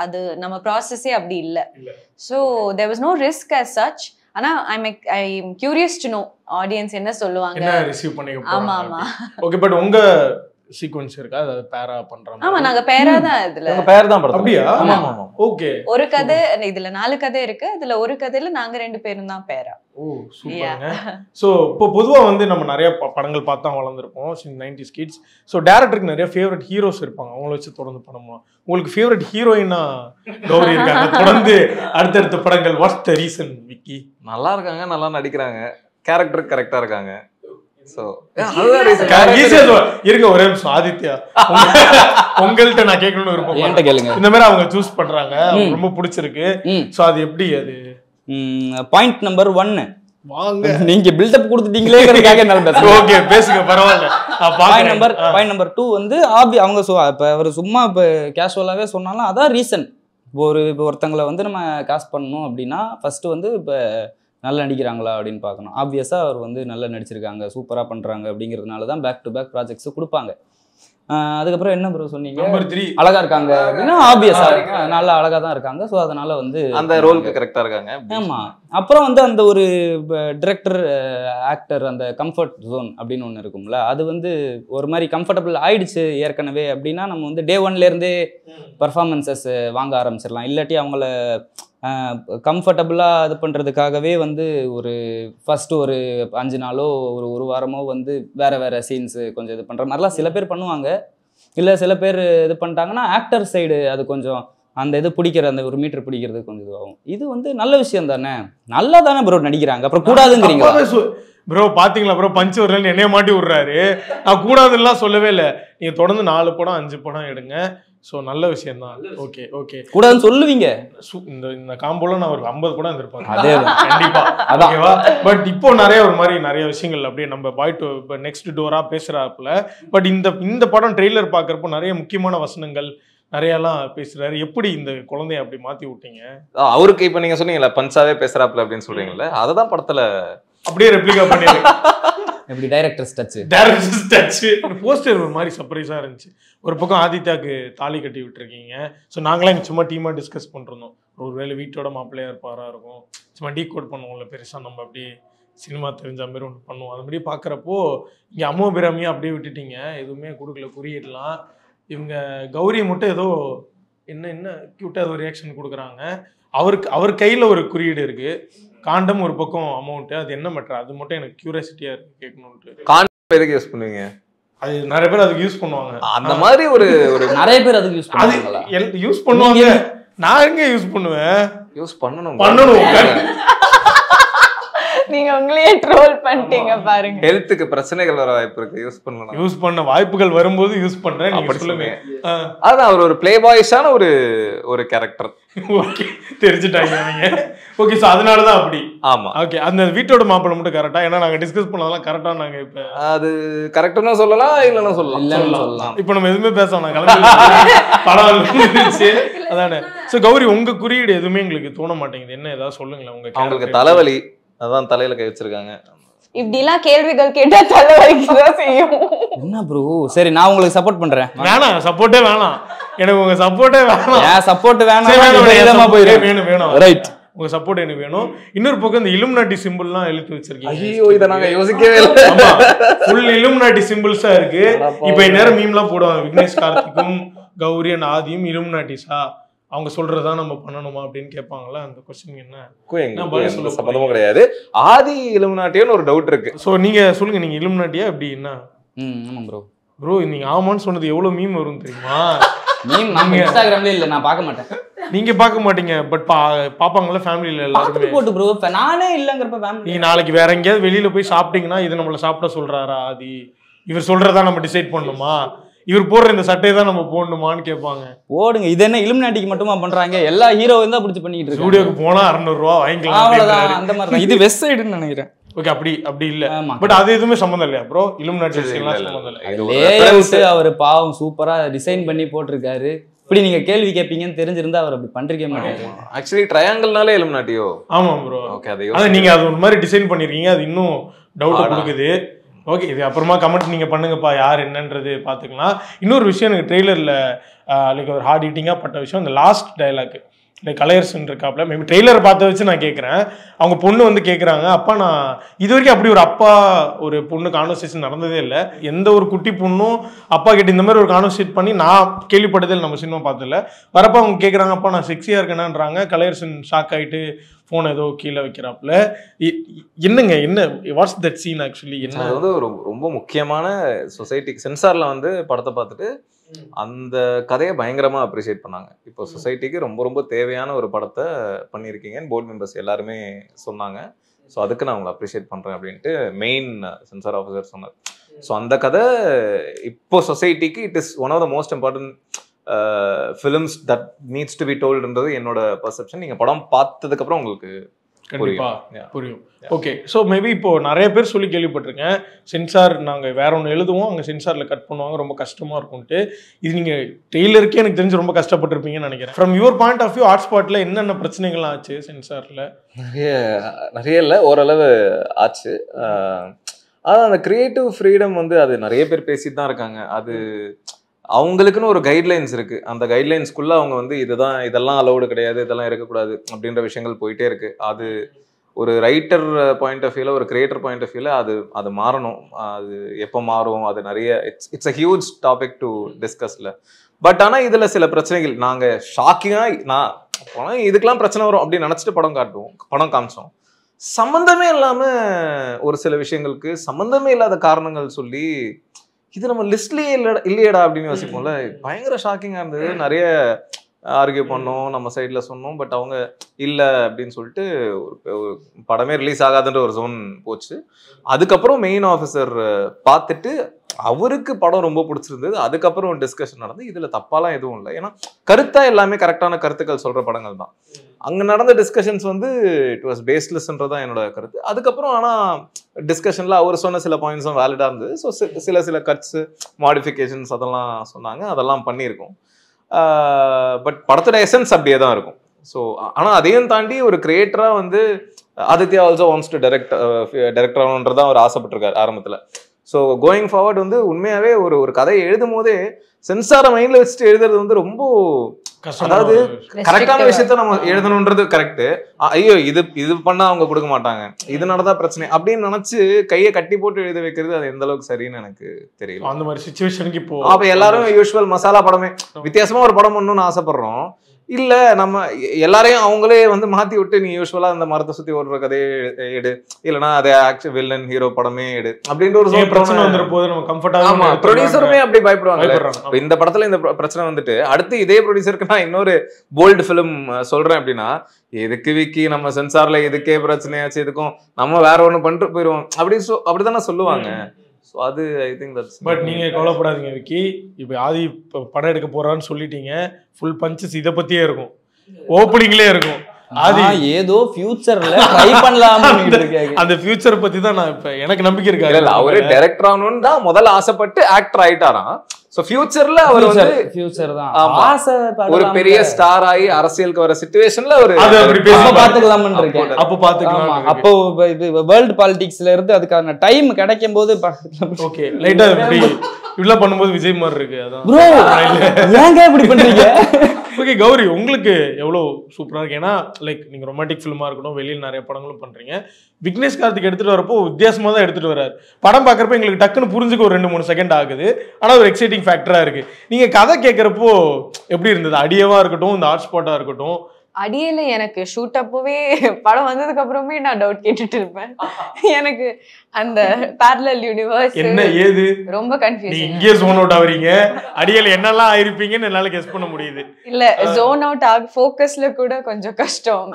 அது நம்ம ப்ராசஸே அப்படி இல்லை. So there was no risk as such. ஆனால் I am curious to know audience என்ன சொல்லுவாங்க. ஆமா ஆமா. ஓகே, பட் உங்க சீக்வென்ஸ் இருக்கா, அதாவது பேரா பண்றாங்க? ஆமா, நாங்க பேரா தான். இதுல பேர் தான் படம். அப்படியா? ஆமா ஆமா. ஓகே, ஒரு கதை, இதுல 4 கதை இருக்கு. அதுல ஒரு கதையில நாங்க 2 பேரும் தான் பேரா. ஓ சூப்பர்ங்க. ஸோ இப்போ பொதுவாக வந்து நம்ம நிறைய படங்கள் பார்த்து தான் வளர்ந்துருப்போம் 90s கிட்ஸ். ஸோ டேரக்டருக்கு நிறைய ஃபேவரட் ஹீரோஸ் இருப்பாங்க, அவங்கள வச்சு தொடர்ந்து படமா. உங்களுக்கு ஃபேவரட் ஹீரோயினா கௌரி இருக்காங்க தொடர்ந்து அடுத்தடுத்த படங்கள். What's the reason Vicky? நல்லா இருக்காங்க, நல்லா நடிக்கிறாங்க, கேரக்டருக்கு கரெக்டா இருக்காங்க. சோ இருங்க ஒரே நிமிஷம். ஆதித்யா, உங்கள்கிட்ட நான் கேட்கணும்னு விருப்பம். கேளுங்க. இந்த மாதிரி அவங்க சூஸ் பண்றாங்க, ரொம்ப பிடிச்சிருக்கு. ஸோ அது எப்படி? அது பாயிண்ட் நம்பர் 1. வாங்க, நீங்க பில்டப் கொடுத்துட்டீங்களே. ஓகே பேசுங்க, பரவாயில்ல. பாயிண்ட் நம்பர் 2 வந்து அவங்க இப்போ அவர் சும்மா இப்போ கேஷுவலாகவே சொன்னாலும் அதான் ரீசன். ஒருத்தங்களை வந்து நம்ம காஸ்ட் பண்ணணும் அப்படின்னா ஃபர்ஸ்ட் வந்து இப்போ நல்லா நடிக்கிறாங்களா அப்படின்னு பார்க்கணும். ஆப்வியஸாக அவர் வந்து நல்லா நடிச்சிருக்காங்க, சூப்பராக பண்ணுறாங்க அப்படிங்கிறதுனால தான் பேக் டு பேக் ப்ராஜெக்ட்ஸ் கொடுப்பாங்க. அதுக்கப்புறம் என்ன ப்ரோ சொன்னீங்க? நம்பர் 3 அழகா இருக்காங்க அப்படின்னா ஆப்வியஸாக நல்லா அழகாக தான் இருக்காங்க. ஸோ அதனால வந்து அந்த ரோலுக்கு கரெக்டாக இருக்காங்க. ஆமாம். அப்புறம் வந்து அந்த ஒரு டிரெக்டர் ஆக்டர் அந்த கம்ஃபர்ட் ஜோன் அப்படின்னு ஒன்று இருக்கும்ல, அது வந்து ஒரு மாதிரி கம்ஃபர்டபுள் ஆயிடுச்சு ஏற்கனவே அப்படின்னா நம்ம வந்து டே 1லேருந்தே பர்ஃபார்மன்ஸஸ் வாங்க ஆரம்பிச்சிடலாம். இல்லாட்டி அவங்கள கம்ஃபர்டபுளாக இது பண்ணுறதுக்காகவே வந்து ஒரு ஃபஸ்ட்டு ஒரு 5 நாளோ ஒரு வாரமோ வந்து வேறு சீன்ஸு கொஞ்சம் இது பண்ணுற மாதிரிலாம் சில பேர் பண்ணுவாங்க. இல்லை சில பேர் இது பண்ணிட்டாங்கன்னா ஆக்டர் சைடு அது கொஞ்சம் அந்த இது பிடிக்கிற அந்த ஒரு மீட்டர் பிடிக்கிறது கொஞ்சம் இதுவாகும். இது வந்து நல்ல விஷயம் தானே, நல்லா தானே ப்ரோ நடிக்கிறாங்க, அப்புறம் கூடாதுங்கிறீங்களா ப்ரோ? பாத்தீங்களா ப்ரோ, பஞ்ச் வரலன்னு என்னைய மாட்டி விடுறாரு. நான் கூடாதுலாம் சொல்லவே இல்லை. நீங்க தொடர்ந்து 4 படம் 5 படம் எடுங்க. ஸோ நல்ல விஷயம் தான். ஓகே ஓகே, கூடாதுன்னு சொல்லுவீங்க. இந்த காம்போல நான் ஒரு 50 படம் இருந்திருப்பேன். அதே கண்டிப்பா ஓகேவா. பட் இப்போ நிறைய விஷயங்கள் அப்படியே நம்ம பாய் டு நெக்ஸ்ட் டோரா பேசுறாப்புல. பட் இந்த படம் ட்ரெய்லர் பாக்குறப்போ நிறைய முக்கியமான வசனங்கள் நிறையலாம் பேசுறாரு. எப்படி இந்த குழந்தைய அப்படி மாத்தி விட்டீங்க? அவருக்கு இப்ப நீங்க சொன்னீங்கல்ல பஞ்சாவே பேசுறாப்புல அப்படின்னு சொல்றீங்கல்ல, அததான் படத்துல அப்படியே ரெப்ளிகா பண்ணிருக்கேன். எப்படி டைரக்டர்ஸ் டச் போஸ்டர் ஒரு மாதிரி சர்ப்ரைஸா இருந்துச்சு. ஒரு பக்கம் ஆதித்யாக்கு தாலி கட்டி விட்டுருக்கீங்க. ஸோ நாங்களாம் இங்கே சும்மா டீமா டிஸ்கஸ் பண்ணிருந்தோம், ஒருவேளை வீட்டோட மாப்பிள்ளையா இருப்பாரா இருக்கும், சும்மா டீ கோட் பண்ணுவோம்ல பெருசா, நம்ம அப்படியே சினிமா தெரிஞ்ச மாதிரி ஒன்று பண்ணுவோம். அது மாதிரி பார்க்குறப்போ இங்கே அம்மோ பிராமியா அப்படியே விட்டுட்டீங்க, எதுவுமே கொடுக்கல குறியீடலாம். இவங்க கௌரி மட்டும் ஏதோ என்ன கியூட்டாக ஏதோ ரியாக்ஷன் கொடுக்குறாங்க. அவர் கையில் ஒரு குறியீடு இருக்கு, காண்டம் ஒரு பக்கம் அமௌண்ட். அது என்ன மேட்டர்? அது மட்டும் எனக்கு கியூரியாசிட்டியா இருக்கு கேட்கணும்னு. காண்டம் எதுக்கு யூஸ் பண்ணுவீங்க? அது நிறைய பேர் அதுக்கு யூஸ் பண்ணுவாங்க. அந்த மாதிரி ஒரு நிறைய பேர் அதுக்கு யூஸ் பண்ணுவாங்க. நான் எங்க யூஸ் பண்ணுவேன்? யூஸ் பண்ணணும். நீங்க உங்களையே ட்ரோல் பண்ணிட்டீங்க பாருங்க. ஹெல்த்துக்கு பிரச்சனைகள் வர வாய்ப்பு இருக்கு, யூஸ் பண்ணலாம். யூஸ் பண்ண வாய்ப்புகள் வரும்போது யூஸ் பண்றேன். நீங்க சொல்லுங்க. அதான் அவர் ஒரு பிளே பாய்ஸான ஒரு கேரக்டர். ஓகே, தெரிஞ்சுட்டாங்க நீங்க. ஓகே, சோ அதனால தான் அப்படி. ஆமா, ஓகே. அந்த வீட்டோட மாப்பிள்ளை மட்டும் கரெக்டா? ஏன்னா நாங்க டிஸ்கஸ் பண்ணதெல்லாம் கரெக்டா. நாங்க இப்ப அது கரெக்ட்னா சொல்லலாம், இல்லன்னா சொல்லலாம். இப்போ நம்ம எதுவுமே பேசலாம், கிளம்பி படம் வந்துருச்சு அதானே. சோ கௌரி, உங்க குறியீடு எதுவுமே எங்களுக்கு தோண மாட்டேங்குது. என்ன ஏதாவது சொல்லுங்களேன். உங்களுக்கு தலைவலி, அதான் தலையில கை வச்சிருக்காங்க. இப்படிலாம் கேள்விகள் கேட்டா தலைவலிக்குதான் செய்யும். என்ன ப்ரோ? சரி, நான் உங்களுக்கு சப்போர்ட் பண்றேன். வேணாம், சப்போர்ட்டே வேணாம் எனக்கு. உங்க சப்போர்ட்டே வேணாம். ஏன் சப்போர்ட் வேணாம்? வேணும். ரைட், உங்க சப்போர்ட் எனக்கு வேணும். இன்னொரு பக்கம் இந்த இலுமினாட்டி சிம்பிள்லாம் எழுத்து வச்சிருக்கீங்க. ஐயோ, இத நாங்க யோசிக்கவே இல்லை. ஃபுல் இலுமினாட்டி சிம்பிள்ஸா இருக்கு. இப்ப நேரம் மீம்லாம் போடுவாங்க, விக்னேஷ் கார்த்திக்கும் கௌரி அண்ட் ஆதியும் இலுமினாட்டிஸா, அவங்க சொல்றதா நம்ம பண்ணணுமா அப்படின்னு கேட்பாங்களா? அந்த கொஸ்டின் என்ன சம்பந்தமும் கிடையாது. ஆதி இலுமினாட்டின்னு ஒரு டவுட் இருக்கு. சோ நீங்க சொல்லுங்க, நீங்க இலுமினாட்டியா அப்படின்னா? ஆமா ப்ரோ. ப்ரோ, நீங்க ஆமான்னு சொன்னது எவ்வளவு மீம் வரும் தெரியுமா? மீம் நம்ம இன்ஸ்டாகிராம்ல இல்ல, நான் பார்க்க மாட்டேன். நீங்க பார்க்க மாட்டீங்க, பட் பாப்பாங்கல்ல ஃபேமிலில எல்லாரும் போட்டு ப்ரோ. நானே இல்லங்கறப்ப ஃபேமிலி. நீங்க நாளைக்கு வேற எங்கயாவது வெளியில போய் சாப்பிட்டீங்கன்னா இது நம்மள சாப்பிட சொல்றாரா ஆதி, இவர் சொல்றதா நம்ம டிசைட் பண்ணணுமா, இவர் போடுற இந்த சட்டையை தான் நம்ம போடணுமான்னு கேட்பாங்க. போடுங்க. இது என்ன இலுமினாட்டிக்கு மட்டுமா பண்றாங்க? எல்லா ஹீரோவும் தான் பிடிச்சி பண்ணிட்டு இருக்காங்க. ஸ்டுடியோக்கு போனா 600 ரூபா வாங்கிக்கலாம், அந்த மாதிரி தான். இது வெஸ்ட் சைடுன்னு நினைக்கிறேன். ஓகே, அப்படி இல்ல. பட் அது எதுவுமே சம்பந்தம் இல்லையா ப்ரோ? இலுமினாட்டி எல்லாம் சம்பந்தம் இல்ல. லேஅவுட் அவர் பாவம் சூப்பரா டிசைன் பண்ணி போட்டுருக்காரு. இப்படி நீங்க கேள்வி கேட்பீங்கன்னு தெரிஞ்சிருந்தா அவர் அப்படி பண்றீங்க மாட்டீங்க. ஆக்சுவலி ட்ரையாங்கிள்னாலே இலுமினாட்டியோ? ஆமா ப்ரோ. ஓகே, அது நீங்க அது ஒரு மாதிரி டிசைன் பண்ணிருக்கீங்க, அது இன்னும் டவுட் கொடுக்குது. ஓகே, இது அப்புறமா கமெண்ட் நீங்க பண்ணுங்கப்பா, யார் என்னன்றது பாத்துக்கலாம். இன்னொரு விஷயம், எனக்கு ட்ரெய்லர்ல லைக் ஒரு ஹார்ட் ஹீட்டிங்கா பட்ட விஷயம், இந்த லாஸ்ட் டைலாக் லைக் கலையரசன் இருக்காப்ல. மேபி ட்ரெய்லர் பார்த்து வச்சு நான் கேட்குறேன். அவங்க பொண்ணு வந்து கேட்குறாங்க, அப்பா நான் இது வரைக்கும் அப்படி ஒரு அப்பா ஒரு பொண்ணு கான்வர்சேஷன் நடந்ததே இல்லை. எந்த ஒரு குட்டி பொண்ணும் அப்பா கிட்ட இந்த மாதிரி ஒரு கான்வர்சேட் பண்ணி நான் கேள்விப்பட்டதே இல்லை, நம்ம சினிமா பார்த்ததில்ல. வரப்போ அவங்க கேட்குறாங்க, அப்பா நான் செக்ஸியாக இருக்கேனான்றாங்க. கலையரசன் ஷாக் ஆகிட்டு ஃபோன் ஏதோ கீழே வைக்கிறாப்புல. என்னங்க, என்ன வாட்ஸ் தட் சீன் ஆக்சுவலி? என்ன அது வந்து ரொம்ப முக்கியமான சொசைட்டிக்கு சென்சார்ல வந்து படத்தை பார்த்துட்டு அந்த கதையை பயங்கரமா அப்ரிஷியேட் பண்ணாங்க. இப்போ சொசைட்டிக்கு ரொம்ப தேவையான ஒரு படத்தை பண்ணியிருக்கீங்கன்னு போர்ட் மெம்பர்ஸ் எல்லாருமே சொன்னாங்க. ஸோ அதுக்கு நான் உங்களை அப்ரிஷியேட் பண்றேன் அப்படின்ட்டு மெயின் சென்சார் ஆஃபீஸர் சொன்னார். ஸோ அந்த கதை இப்போ சொசைட்டிக்கு it is one of the most important films that needs to be டோல்டுன்றது என்னோட பர்செப்ஷன். நீங்க படம் பார்த்ததுக்கு அப்புறம் உங்களுக்கு கண்டிப்பா புரியும். ஓகே, ஸோ மேபி இப்போ நிறைய பேர் சொல்லி கேள்விப்பட்டிருக்கேன், சென்சார் நாங்கள் வேற ஒன்று எழுதுவோம், அங்கே சென்சாரில் கட் பண்ணுவாங்க, ரொம்ப கஷ்டமா இருக்கும்ட்டு. இது நீங்கள் ட்ரெய்லருக்கே எனக்கு தெரிஞ்சு ரொம்ப கஷ்டப்பட்டிருப்பீங்கன்னு நினைக்கிறேன். From your point of view ஹாட்ஸ்பாட்டில் என்னென்ன பிரச்சனைகள்லாம் ஆச்சு சென்சாரில்? நிறைய இல்லை, ஓரளவு ஆச்சு. அதான் அந்த கிரியேட்டிவ் ஃப்ரீடம் வந்து அது நிறைய பேர் பேசிட்டு தான் இருக்காங்க. அது அவங்களுக்குன்னு ஒரு கைட்லைன்ஸ் இருக்கு. அந்த கைட்லைன்ஸ்குள்ள அவங்க வந்து இதெல்லாம் அலௌடு கிடையாது, இதெல்லாம் இருக்கக்கூடாது அப்படின்ற விஷயங்கள் போயிட்டே இருக்கு. அது ஒரு ரைட்டர் பாயிண்ட் ஆஃப் வியூல, ஒரு கிரியேட்டர் பாயிண்ட் ஆஃப் வியூல அது மாறணும். அது எப்போ மாறும், அது நிறைய it's a huge topic to டிஸ்கஸ்ல. பட் ஆனால் இதுல சில பிரச்சனைகள் நாங்கள் ஷாக்கிங்காக இதுக்கெல்லாம் பிரச்சனை வரும் அப்படின்னு நினச்சிட்டு படம் காமிச்சோம். சம்மந்தமே இல்லாம ஒரு சில விஷயங்களுக்கு சம்மந்தமே இல்லாத காரணங்கள் சொல்லி இது நம்ம லிஸ்ட்லயே இல்லையடா அப்படின்னு யோசிப்போம்ல. பயங்கர ஷாக்கிங்கா இருந்தது. நிறைய ஆர்கியூ பண்ணோம், நம்ம சைடில் சொன்னோம். பட் அவங்க இல்லை அப்படின்னு சொல்லிட்டு ஒரு படமே ரிலீஸ் ஆகாதுன்ற ஒரு ஜோன் போச்சு. அதுக்கப்புறம் மெயின் ஆஃபீஸர் பார்த்துட்டு அவருக்கு படம் ரொம்ப பிடிச்சிருந்தது. அதுக்கப்புறம் டிஸ்கஷன் நடந்து இதில் தப்பாலாம் எதுவும் இல்லை, ஏன்னா கருத்தாக எல்லாமே கரெக்டான கருத்துக்கள் சொல்கிற படங்கள் தான். அங்கே நடந்த டிஸ்கஷன்ஸ் வந்து இட் வாஸ் பேஸ்லெஸ்ன்றதான் என்னோட கருத்து. அதுக்கப்புறம் ஆனால் டிஸ்கஷனில் அவர் சொன்ன சில பாயிண்ட்ஸும் வேலிடாக இருந்தது. ஸோ சில கட்ஸு மாடிஃபிகேஷன்ஸ் அதெல்லாம் சொன்னாங்க, அதெல்லாம் பண்ணியிருக்கோம். பட் படத்தோட எசன்ஸ் அப்படியே தான் இருக்கும். ஸோ ஆனால் அதையும் தாண்டி ஒரு கிரியேட்டராக வந்து Aditya also wants to director ஆகணுன்றதான் அவர் ஆசைப்பட்டிருக்காரு ஆரம்பத்தில். ஸோ கோயிங் ஃபார்வர்ட் வந்து உண்மையாகவே ஒரு கதையை எழுதும் போதே சென்சாரை மைண்டில் வச்சுட்டு எழுதுறது வந்து ரொம்ப, அதாவது கரெக்டான விஷயத்த நம்ம எழுதணுன்றது கரெக்ட். ஐயோ இது பண்ணா அவங்க கொடுக்க மாட்டாங்க, இதனாலதான் பிரச்சனை அப்படின்னு நினைச்சு கையை கட்டி போட்டு எழுத வைக்கிறது அது எந்த அளவுக்கு சரின்னு எனக்கு தெரியல. அந்த மாதிரி சிச்சுவேஷனுக்கு இப்போ அப்ப எல்லாரும் யூஸ்வல் மசாலா படமே வித்தியாசமா ஒரு படம் பண்ணணும்னு ஆசைப்படுறோம். இல்ல நம்ம எல்லாரையும் அவங்களே வந்து மாத்தி விட்டு நீ யூஸ்வலா அந்த மரத்தை சுத்தி ஓடுற கதையை எடு, இல்லைன்னா அதை ஆக்சுவல் வில்லன் ஹீரோ படமே எடு அப்படின்ற ஒரு பிரச்சனை வந்துற போது நம்ம கம்ஃபர்டா. ஆமா, ப்ரொடியூசருமே அப்படி பயப்படுவாங்க. இந்த படத்துல இந்த பிரச்சனை வந்துட்டு அடுத்து இதே ப்ரொடியூசருக்கு நான் இன்னொரு போல்டு ஃபிலிம் சொல்றேன் அப்படின்னா, எதுக்கு விக்கி நம்ம சென்சார்ல இதுக்கே பிரச்சனையாச்சு, எதுக்கும் நம்ம வேற ஒண்ணு பண்ணிட்டு போயிருவோம் அப்படிதானே சொல்லுவாங்க. ஸோ அது ஐ திங்க் தட்ஸ். பட் நீங்க கவலைப்படாதீங்க விக்கி, இப்போ ஆதி படம் எடுக்க போறான்னு சொல்லிட்டீங்க, ஃபுல் பஞ்சஸ் இதை பத்தியே இருக்கும், ஓப்பனிங்லேயே இருக்கும். ஆதி ஏதோ ஃபியூச்சர்ல ட்ரை பண்ணலாம்னு இருக்கேன். அந்த ஃபியூச்சர் பத்தி தான் நான் இப்ப எனக்கு நம்பிக்கை இருக்காது. இல்ல அவரே டைரக்டர் ஆகணும்னு தான் முதல்ல ஆசைப்பட்டு ஆக்டர் ஆயிட்டாராம். சோ ஃபியூச்சர்ல அவர் வந்து ஃபியூச்சர் தான் ஆசை, ஒரு பெரிய ஸ்டார் ஆகி அரசியலுக்கு வர சிச்சுவேஷன்ல ஒரு அது அப்படி பேச பாத்துக்கலாம்னு இருக்கேன். அப்போ பாத்துக்கலாம். அப்போ இது வேர்ல்ட் பாலிடிக்ஸ்ல இருந்து அதுக்கான டைம் கிடைக்கும் போது ஓகே லைட்டா இப்படி பண்ணும்போது விஜய் மாதிரி இருக்கு. அதான் ப்ரோ ஏங்க இப்படி பண்றீங்க? ஓகே கௌரி, உங்களுக்கு எவ்வளவு சூப்பரா இருக்கு. ஏன்னா லைக் நீங்க ரொமான்டிக் ஃபிலிமா இருக்கணும், வெளியில் நிறைய படங்களும் பண்றீங்க. விக்னேஷ் கார்த்திக் எடுத்துட்டு வரப்போ வித்தியாசமா தான் எடுத்துட்டு வர்றாரு. படம் பார்க்கறப்ப எங்களுக்கு டக்குன்னு புரிஞ்சுக்க ஒரு 2-3 செகண்ட் ஆகுது. ஆனா ஒரு எக்ஸைட்டிங் ஃபேக்டரா இருக்கு. நீங்க கதை கேட்கறப்போ எப்படி இருந்தது? அடியவா இருக்கட்டும், இந்த ஹாட் ஸ்பாட்டா இருக்கட்டும். அடியில எனக்கு ஷூட் அப்பவே படம் வந்ததுக்கு அப்புறமே நான் டவுட் கேட்டுட்டு இருப்பேன். எனக்கு அந்த பேரலல் யூனிவர்ஸ் என்ன ஏது ரொம்ப கன்ஃபியூஸ். நீங்க இங்கே ஜோன் அவுட் ஆவறீங்க, அடியில என்னெல்லாம் ஆயிருப்பீங்கன்னு என்னால கெஸ் பண்ண முடியுது. இல்ல ஜோன் அவுட் ஃபோக்கஸ்ல கூட கொஞ்சம் கஷ்டம்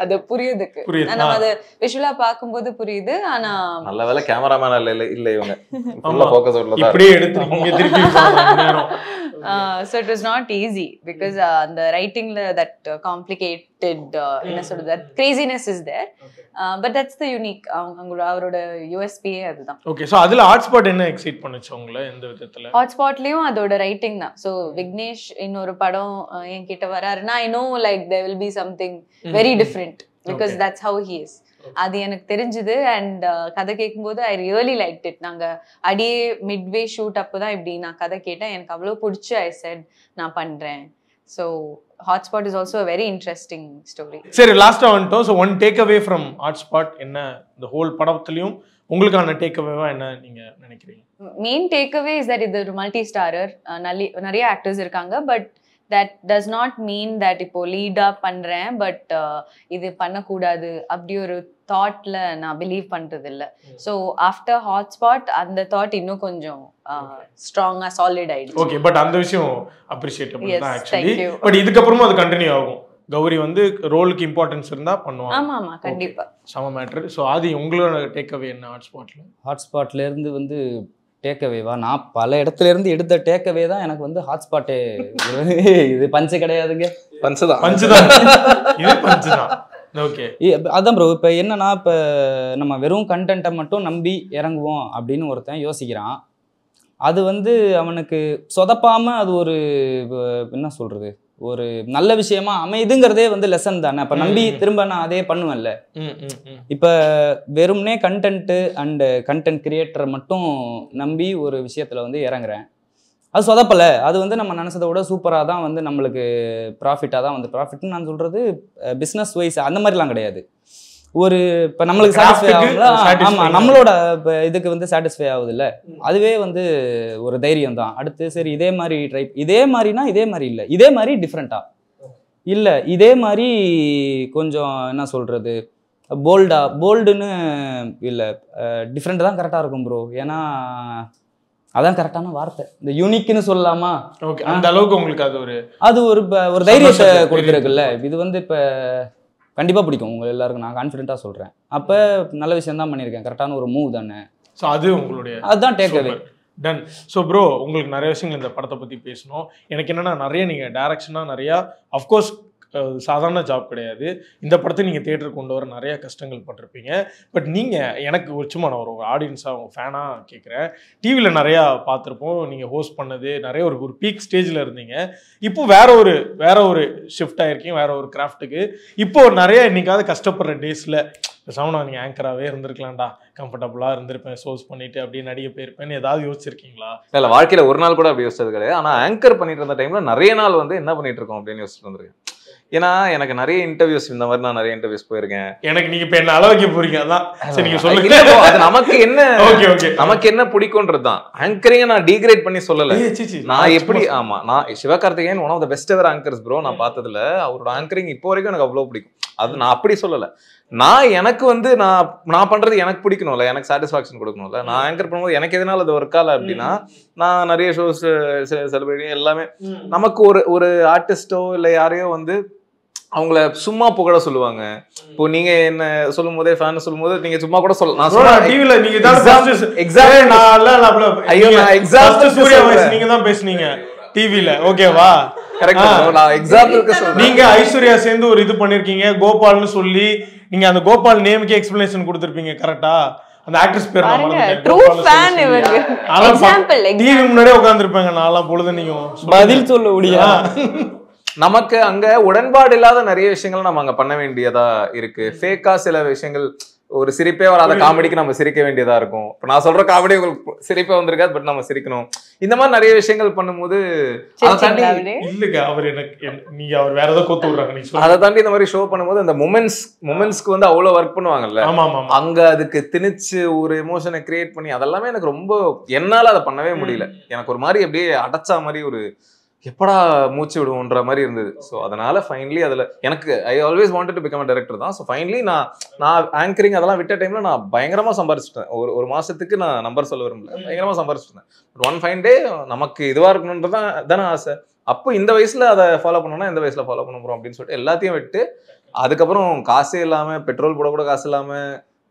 அது புரியுதுக்கு. நம்ம அது விஷுவலா பாக்கும்போது புரியுது. ஆனா நல்ல வேளை கேமராமேன் இல்ல இவங்க ஃபுல்லா ஃபோக்கஸ் அவுட்ல தான் இப்படியே எடுத்துறீங்க திருப்பி நேரம். So it was not easy because the writing that complicated என்ன சொல்றது, that craziness is there. But that's the unique அவரோட USP அதுதான். ஓகே, சோ அதுல ஹாட் ஸ்பாட் என்ன எக்ஸைட் பண்ணுச்சு உங்களை எந்த விதத்துல? ஹாட் ஸ்பாட்லயும் அதோட ரைட்டிங் தான். சோ விக்னேஷ் இன்னொரு படம் என்கிட்ட வராருன்னா I know like there will be something very different because that's how he is. அது எனக்கு தெரிஞ்சது. அண்ட் கதை கேட்கும்போது ஐ ரியலி லைக் இட். நாங்க அடியே மிட்வே ஷூட் அப்போதான் இப்படி நான் கதை கேட்டேன், எனக்கு அவ்வளோ பிடிச்சி ஐ செட் நான் பண்றேன். So hotspot is also very interesting story. சரி, லாஸ்டா வந்துட்டோம். So one take away from hotspot என்ன? இந்த ஹோல் படத்துலயும் உங்களுக்கான டேக் அவேவா என்ன நீங்க நினைக்கிறீங்க? Main take away is that இது ஒரு மல்டி ஸ்டாரர், நிறைய ஆக்டர்ஸ் இருக்காங்க. But that does not mean that இப்போ லீடா பண்றேன் பட் இது பண்ணக்கூடாது அப்படி ஒரு தாட்ல நான் பிலீவ் பண்றது இல்லை. ஸோ ஆஃப்டர் ஹாட்ஸ்பாட் அந்த தாட் இன்னும் கொஞ்சம் ஸ்ட்ராங்கா சாலிட் ஆயிடுச்சு. ஓகே, பட் அந்த விஷயம் அப்ரிஷியேட்டபிள் தான் ஆக்சுவலி. பட் இதுக்கப்புறமா அது கண்டினியூ ஆகும். கௌரி வந்து ரோலுக்கு இம்பார்ட்டன்ஸ் இருந்தா பண்ணுவாங்க. ஆமா ஆமா கண்டிப்பா. சம மேட்டர். ஸோ ஆதி உங்களோட டேக் அவே என்ன ஹாட்ஸ்பாட்ல? ஹாட்ஸ்பாட்ல இருந்து வந்து டேக்அவேவா, நான் பல இடத்துல இருந்து எடுத்த டேக்அவே தான் எனக்கு வந்து ஹாட்ஸ்பாட்டே. இது பஞ்சு கிடையாதுங்க, பஞ்சு தான். ஓகே, அதான் ப்ரோ. இப்போ என்னன்னா, இப்போ நம்ம வெறும் கண்டென்ட்டை மட்டும் நம்பி இறங்குவோம் அப்படின்னு ஒருத்தன் யோசிக்கிறான். அது வந்து அவனுக்கு சொதப்பாம அது ஒரு என்ன சொல்றது, ஒரு நல்ல விஷயமா அமைதுங்கிறதே வந்து லெசன் தானே. அப்ப நம்பி திரும்ப நான் அதே பண்ணுவேன்ல. இப்ப வெறும்னே கண்டென்ட்டு அண்ட் கண்டென்ட் கிரியேட்டரை மட்டும் நம்பி ஒரு விஷயத்துல வந்து இறங்குறேன், அது சொதப்பலை. அது வந்து நம்ம நினைச்சதை விட சூப்பராக தான் வந்து நம்மளுக்கு ப்ராஃபிட்டாக தான் வந்து, ப்ராஃபிட்னு நான் சொல்றது பிஸ்னஸ் வைஸ் அந்த மாதிரிலாம் கிடையாது. ஒரு இப்போ நம்மளுக்கு சாட்டிஸ்ஃபை ஆகுங்களா, ஆமாம் நம்மளோட இப்போ இதுக்கு வந்து சாட்டிஸ்ஃபை ஆகுது இல்லை, அதுவே வந்து ஒரு தைரியம் தான். அடுத்து சரி இதே மாதிரி இதே மாதிரினா இதே மாதிரி இல்லை, இதே மாதிரி டிஃப்ரெண்ட்டாக இல்லை, இதே மாதிரி கொஞ்சம் என்ன சொல்கிறது போல்டுன்னு இல்லை, டிஃப்ரெண்ட் தான் கரெக்டாக இருக்கும் ப்ரோ. ஏன்னா அதான் கரெக்டான வார்த்தை, இந்த யூனிக்னு சொல்லலாமா. ஓகே, அந்த அளவுக்கு உங்களுக்கு அது ஒரு தைரியத்தை கொடுத்துருக்குல்ல. இது வந்து இப்போ கண்டிப்பாக பிடிக்கும் உங்க எல்லாருக்கும், நான் கான்ஃபிடென்ட்டாக சொல்கிறேன். அப்போ நல்ல விஷயம் தான் பண்ணியிருக்கேன், கரெக்டான ஒரு மூவ் தானே. ஸோ அது உங்களுடைய அதுதான் take away. Done. So bro, உங்களுக்கு நிறைய விஷயங்கள் இந்த படத்தை பற்றி பேசணும். எனக்கு என்னென்னா நிறைய நீங்கள் டைரக்ஷனாக நிறையா, அஃப்கோர்ஸ் சாதாரண ஜாப் கிடையாது. இந்த படத்தை நீங்கள் தியேட்டருக்கு கொண்டு வர நிறைய கஷ்டங்கள் பட்டிருப்பீங்க. பட் நீங்கள் எனக்கு சும்மா நான் ஒரு ஆடியன்ஸாக உங்கள் ஃபேனாக கேட்குறேன். டிவியில் நிறையா பார்த்துருப்போம், நீங்கள் ஹோஸ்ட் பண்ணது நிறைய ஒரு பீக் ஸ்டேஜில் இருந்தீங்க. இப்போ வேற ஒரு ஷிஃப்ட் ஆகிருக்கீங்க, வேற ஒரு கிராஃப்ட்டுக்கு. இப்போ நிறைய இன்னைக்காவது கஷ்டப்படுற டேஸில் பேசாமல் நீங்கள் ஆங்கராகவே இருந்திருக்கலாம்டா, கம்ஃபர்டபுளாக இருந்திருப்பேன், சோர்ஸ் பண்ணிட்டு அப்படியே நடிக்க போயிருப்பேன்னு ஏதாவது யோசிச்சிருக்கீங்களா? இல்லை, வாழ்க்கையில் ஒரு நாள் கூட அப்படி யோசிச்சது கிடையாது. ஆனால் ஆங்கர் பண்ணிட்டு இருந்த டைமில் நிறைய நாள் வந்து என்ன பண்ணிட்டு இருக்கோம் அப்படின்னு யோசிச்சுட்டு வந்திருக்கேன். ஏன்னா எனக்கு நிறைய இன்டர்வியூஸ், இந்த மாதிரி நான் நிறைய இன்டர்வியூஸ் போயிருக்கேன். எனக்கு நீங்க இப்ப என்ன அளவுக்கு போறீங்க, அதான் நீங்க சொல்லுங்க. அது நமக்கு என்ன நமக்கு என்ன பிடிக்கும்ன்றதுதான். ஆங்கரிங்க நான் டீக்ரேட் பண்ணி சொல்லல. நான் எப்படி, ஆமா, நான் Sivakarthikeyan one of the best ever anchors bro. நான் பார்த்ததுல அவரோட ஆங்கரிங் இப்போ வரைக்கும் எனக்கு அவ்வளவு பிடிக்கும். அது நான் அப்படி சொல்லல. நான் எனக்கு வந்து நான் பண்றது எனக்கு பிடிக்கணும்ல, எனக்கு சாட்டிஸ்ஃபேக்ஷன் கொடுக்கணும்ல. நான் ஆங்கர் பண்ணும்போது எனக்கு எதனால அது ஒர்க் ஆகல அப்படின்னா, நான் நிறைய ஷோஸ் செலிபிரிட்டி எல்லாமே நமக்கு ஒரு ஆர்டிஸ்டோ இல்லை யாரையோ வந்து அவங்கள சும்மா புகழ சொல்லுவாங்க. இப்போ நீங்க என்ன சொல்லும் போதே ஃபேன் சொல்லும் போது நீங்க சும்மா கூட சொல்லலாம். டிவில நீங்க தான் நீங்க தான் பேசுனீங்க டிவில, ஓகேவா? நீங்க ஐஸ்வர்யா சேர்ந்து ஒரு இது பண்ணிருக்கீங்க கோபால்னு சொல்லி, நீங்க அந்த கோபால் நேமுக்கே எக்ஸ்பிளனேஷன் கொடுத்திருப்பீங்க, கரெக்டா? அந்த ஆக்ட்ரஸ் பேர் நான் மறந்துட்டேன். ட்ரூ ஃபேன் இவங்க. எக்ஸாம்பிள் டிவி முன்னாடியே உட்கார்ந்திருப்பாங்க நான்லாம் பொழுது. நீங்க பதில் சொல்ல முடியா? நமக்கு அங்க உடன்பாடு இல்லாத நிறைய விஷயங்கள் நம்ம அங்க பண்ண வேண்டியதா இருக்கு. ஃபேக்கா சில விஷயங்கள், ஒரு சிரிப்பே வராத காமெடிக்கு நம்ம சிரிக்க வேண்டியதா இருக்கும். இப்போ நான் சொல்ற காமெடி உங்களுக்கு சிரிப்பே வந்திருக்காது, பட் நம்ம சிரிக்கணும். இந்த மாதிரி நிறைய விஷயங்கள் பண்ணும்போது இல்லங்க அவர் எனக்கு நீங்க அவர் வேற ஏதோ கொத்து விடுறாங்க. அதை தாண்டி இந்த மாதிரி ஷோ பண்ணும்போது அந்த மொமெண்ட்ஸ்க்கு வந்து அவ்வளவு ஒர்க் பண்ணுவாங்கல்ல, அங்க அதுக்கு திணிச்சு ஒரு எமோஷனை கிரியேட் பண்ணி அதெல்லாமே எனக்கு ரொம்ப, என்னால அதை பண்ணவே முடியல. எனக்கு ஒரு மாதிரி அப்படியே அடைச்சா மாதிரி ஒரு எப்படா மூச்சு விடுவோன்ற மாதிரி இருந்தது. ஸோ அதனால ஃபைனலி அதில் எனக்கு I always wanted to become a director தான். ஸோ ஃபைனலி நான் ஆங்கரிங் அதெல்லாம் விட்ட டைம்ல நான் பயங்கரமா சம்பாரிச்சிட்டேன். ஒரு மாசத்துக்கு நான் நம்பர் சொல்ல விரும்பல, பயங்கரமா சம்பாரிச்சிட்டேன். ஒன் ஃபைன் டே நமக்கு இதுவா இருக்கணுன்றதான் தானே ஆசை. அப்போ இந்த வயசுல அதை ஃபாலோ பண்ணணும்னா இந்த வயசுல ஃபாலோ பண்ண போறோம் அப்படின்னு சொல்லிட்டு எல்லாத்தையும் விட்டு, அதுக்கப்புறம் காசே இல்லாம பெட்ரோல் போட கூட காசு இல்லாம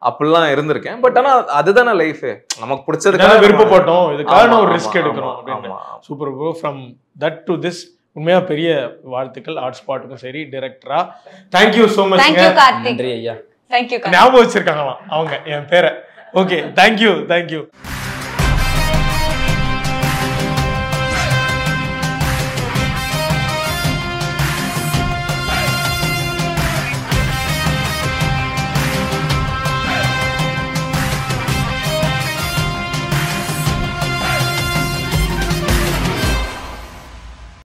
அப்படிலாம் இருந்திருக்கேன். பட் ஆனா அதுதானே லைஃப், நமக்கு பிடிச்சதுக்காக விருப்பப்பட்டோம், இதுக்காக ஒரு ரிஸ்க் எடுக்கிறோம் அப்படின்னு. Super bro. From that to this உண்மையா பெரிய வாழ்த்துக்கள் ஆர்ட் ஸ்பாட்டுக்கும் சரி, டைரக்டரா. Thank you so much. நன்றி ஐயா. ஞாபகம் வச்சிருக்காங்களாம் அவங்க என் பேரை. Okay, thank you.